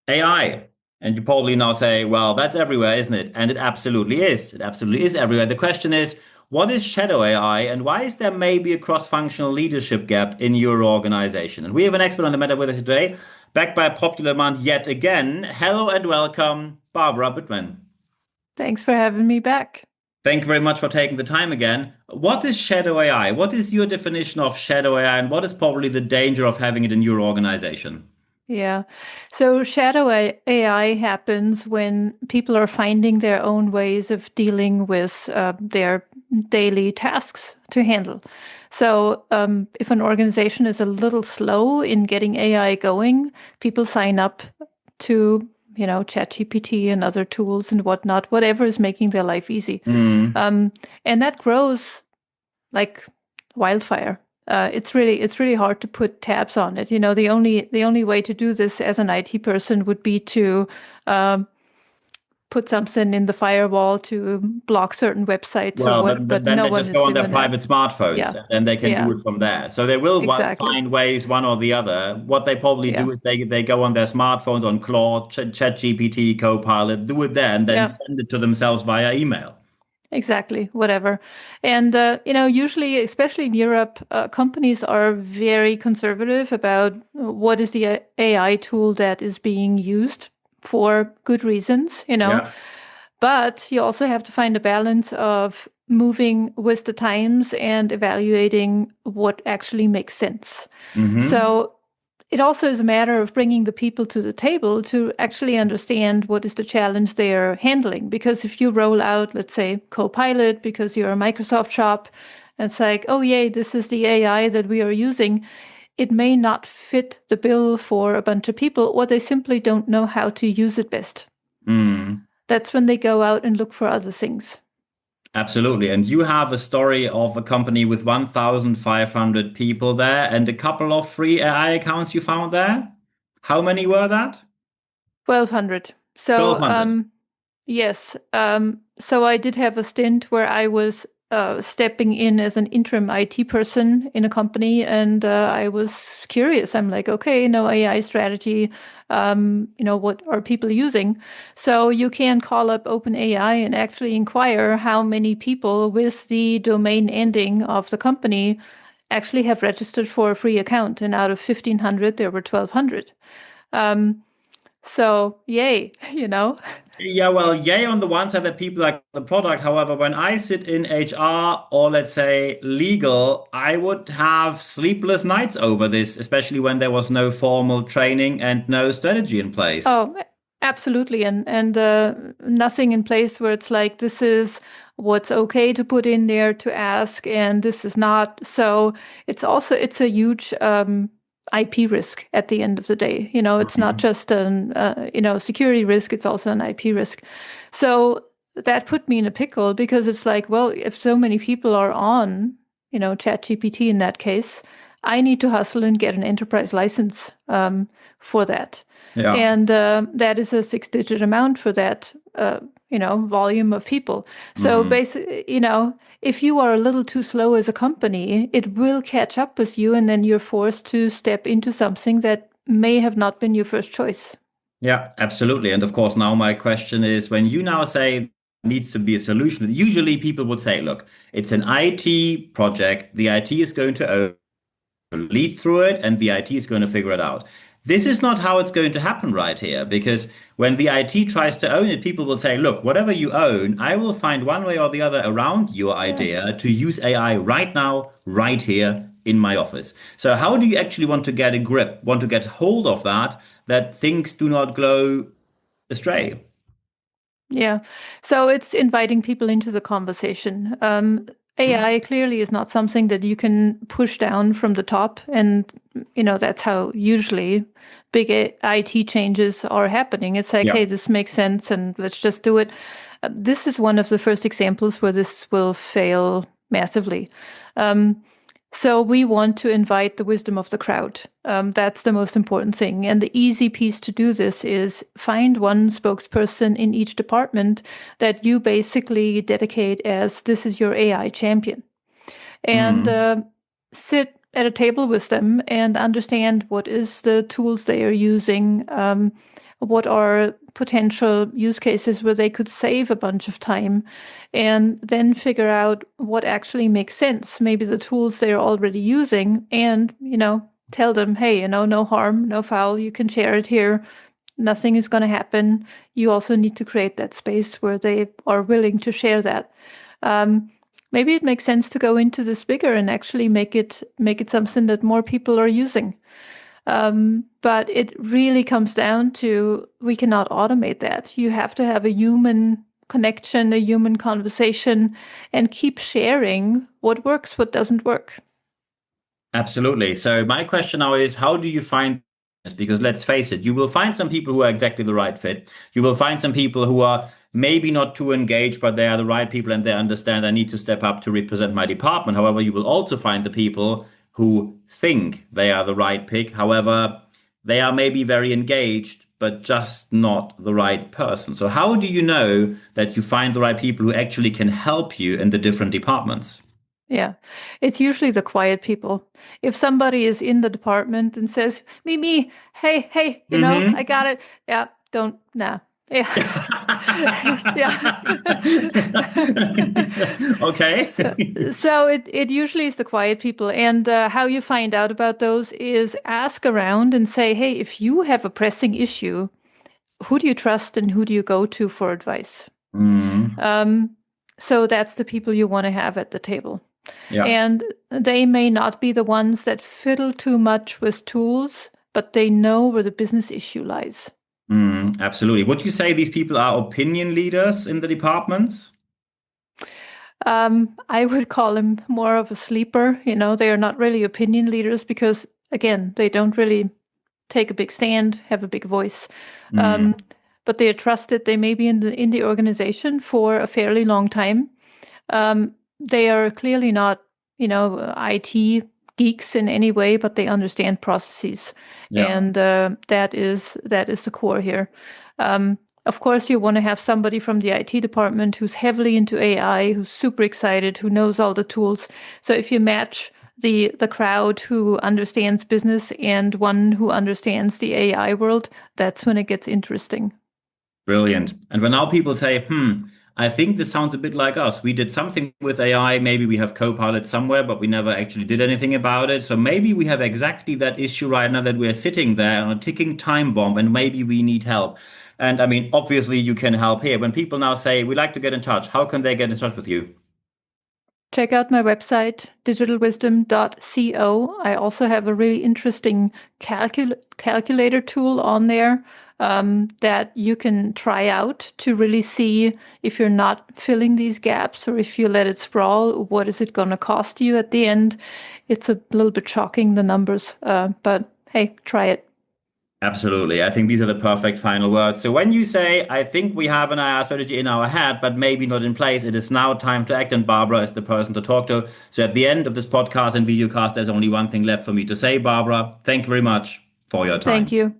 AI. And you probably now say, well, that's everywhere, isn't it? And it absolutely is. It absolutely is everywhere. The question is, what is shadow AI and why is there maybe a cross-functional leadership gap in your organization? And we have an expert on the matter with us today, backed by a popular demand yet again. Hello and welcome, Barbara Wittmann. Thanks for having me back. Thank you very much for taking the time again. What is shadow AI? What is your definition of shadow AI and what is probably the danger of having it in your organization? Yeah. So shadow AI happens when people are finding their own ways of dealing with their daily tasks to handle. So if an organization is a little slow in getting AI going, people sign up to, ChatGPT and other tools and whatnot, whatever is making their life easy. Mm. And that grows like wildfire. It's really hard to put tabs on it. The only way to do this as an IT person would be to put something in the firewall to block certain websites or Well, what. But then no they one just is go on their doing that. private smartphones Yeah, and then they can do yeah, it from there. So they will exactly. find ways, one or the other. What they probably Yeah, do is they go on their smartphones on Claude, ChatGPT, Copilot, do it there, and then yeah. send it to themselves via email. Exactly, whatever. And, usually, especially in Europe, companies are very conservative about what is the AI tool that is being used for good reasons. Yeah. But you also have to find a balance of moving with the times and evaluating what actually makes sense. Hmm. So it also is a matter of bringing the people to the table to actually understand what is the challenge they are handling. Because if you roll out, let's say, Copilot because you're a Microsoft shop, and it's like, oh, yay, this is the AI that we are using, it may not fit the bill for a bunch of people, or they simply don't know how to use it best. Mm. That's when they go out and look for other things. Absolutely. And you have a story of a company with 1,500 people there and a couple of free AI accounts you found there. How many were that? 1,200. So, 1,200. yes. So I did have a stint where I was stepping in as an interim IT person in a company, and I was curious. I'm like, okay, no AI strategy. What are people using? So you can call up OpenAI and actually inquire how many people with the domain ending of the company actually have registered for a free account. And out of 1,500, there were 1,200. Um, so yay, you know. Yeah, well, yay on the one side that people like the product. However, when I sit in HR or let's say legal, I would have sleepless nights over this, especially when there was no formal training and no strategy in place. Oh, absolutely, and nothing in place where it's like this is what's okay to put in there to ask, and this is not. So it's a huge IP risk at the end of the day. It's not Mhm. just an security risk; it's also an IP risk. So that put me in a pickle because it's like, well, if so many people are on, ChatGPT in that case, I need to hustle and get an enterprise license for that. Yeah. And that is a six-digit amount for that, volume of people. So Mhm. basically, if you are a little too slow as a company, it will catch up with you, and then you're forced to step into something that may have not been your first choice. Yeah, absolutely. And of course, now my question is when you now say needs to be a solution, usually people would say, look, it's an IT project. The IT is going to lead through it and the IT is going to figure it out. This is not how it's going to happen right here because when the IT tries to own it, people will say, look, whatever you own, I will find one way or the other around your Yeah. idea to use AI right now, right here in my office. So how do you actually want to get a grip, want to get hold of that, that things do not go astray? Yeah. So it's inviting people into the conversation. AI clearly is not something that you can push down from the top. And, that's how usually big IT changes are happening. It's like, hey, Yeah. this makes sense and let's just do it. This is one of the first examples where this will fail massively. Um, so we want to invite the wisdom of the crowd. That's the most important thing. And the easy piece to do this is find one spokesperson in each department that you basically dedicate as this is your AI champion. And Mm. sit at a table with them and understand what is the tools they are using, what are potential use cases where they could save a bunch of time, and then figure out what actually makes sense. Maybe the tools they're already using, and, tell them, hey, no harm, no foul, you can share it here. Nothing is going to happen. You also need to create that space where they are willing to share that. Maybe it makes sense to go into this bigger and actually make it something that more people are using. But it really comes down to, we cannot automate that. You have to have a human connection, a human conversation, and keep sharing what works, what doesn't work. Absolutely. So my question now is, how do you find this? Because let's face it, you will find some people who are exactly the right fit. You will find some people who are maybe not too engaged, but they are the right people and they understand I need to step up to represent my department. However, you will also find the people who think they are the right pick. However, they are maybe very engaged, but just not the right person. So how do you know that you find the right people who actually can help you in the different departments? Yeah, it's usually the quiet people. If somebody is in the department and says, me, hey, I got it. Yeah, nah. Yeah. Yeah. Okay. So it usually is the quiet people. And how you find out about those is ask around and say, hey, if you have a pressing issue, who do you trust and who do you go to for advice? So that's the people you want to have at the table. Yeah. And they may not be the ones that fiddle too much with tools, but they know where the business issue lies. Absolutely. Would you say these people are opinion leaders in the departments? I would call them more of a sleeper. They are not really opinion leaders because, again, they don't really take a big stand, have a big voice. But they are trusted. They may be in the organization for a fairly long time. They are clearly not, IT geeks in any way, but they understand processes, and that is the core here. Of course, you want to have somebody from the IT department who's heavily into AI, who's super excited, who knows all the tools. So if you match the crowd who understands business and one who understands the AI world, that's when it gets interesting. Brilliant. And when now people say, I think this sounds a bit like us. We did something with AI. Maybe we have Copilot somewhere, but we never actually did anything about it. So maybe we have exactly that issue right now that we're sitting there on a ticking time bomb and maybe we need help. And I mean, obviously you can help here. When people now say, we'd like to get in touch, how can they get in touch with you? Check out my website, digitalwisdom.co. I also have a really interesting calculator tool on there that you can try out to really see if you're not filling these gaps or if you let it sprawl, what is it going to cost you at the end? It's a little bit shocking, the numbers, but hey, try it. Absolutely. I think these are the perfect final words. So when you say, I think we have an AI strategy in our head, but maybe not in place, it is now time to act. And Barbara is the person to talk to. So at the end of this podcast and videocast, there's only one thing left for me to say, Barbara. Thank you very much for your time. Thank you.